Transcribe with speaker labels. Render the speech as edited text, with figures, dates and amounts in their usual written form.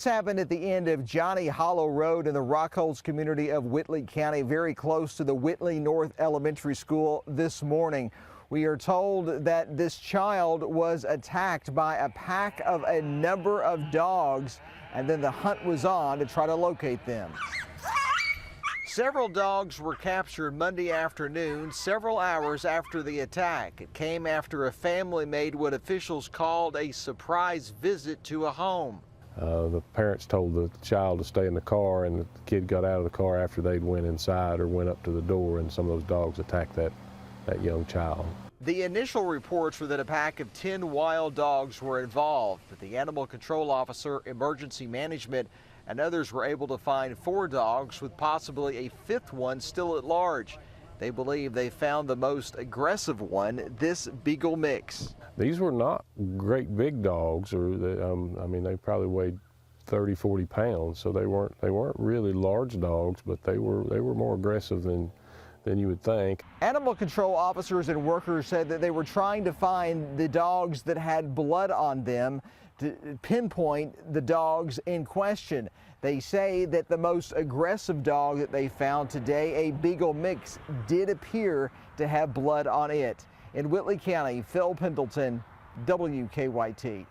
Speaker 1: This happened at the end of Johnny Hollow Road in the Rockholds community of Whitley County, very close to the Whitley North Elementary School this morning. We are told that this child was attacked by a pack of a number of dogs, and then the hunt was on to try to locate them. Several dogs were captured Monday afternoon, several hours after the attack. It came after a family made what officials called a surprise visit to a home.
Speaker 2: The parents told the child to stay in the car, and the kid got out of the car after they'd went inside or went up to the door, and some of those dogs attacked that young child.
Speaker 1: The initial reports were that a pack of 10 wild dogs were involved, but the animal control officer, emergency management, and others were able to find 4 dogs, with possibly a 5th one still at large. They believe they found the most aggressive one, this Beagle mix.
Speaker 2: These were not great big dogs, or I mean, they probably weighed 30, 40 pounds, so they weren't really large dogs, but they were more aggressive than you would think.
Speaker 1: Animal control officers and workers said that they were trying to find the dogs that had blood on them to pinpoint the dogs in question. They say that the most aggressive dog that they found today, a Beagle mix, did appear to have blood on it. In Whitley County, Phil Pendleton, WKYT.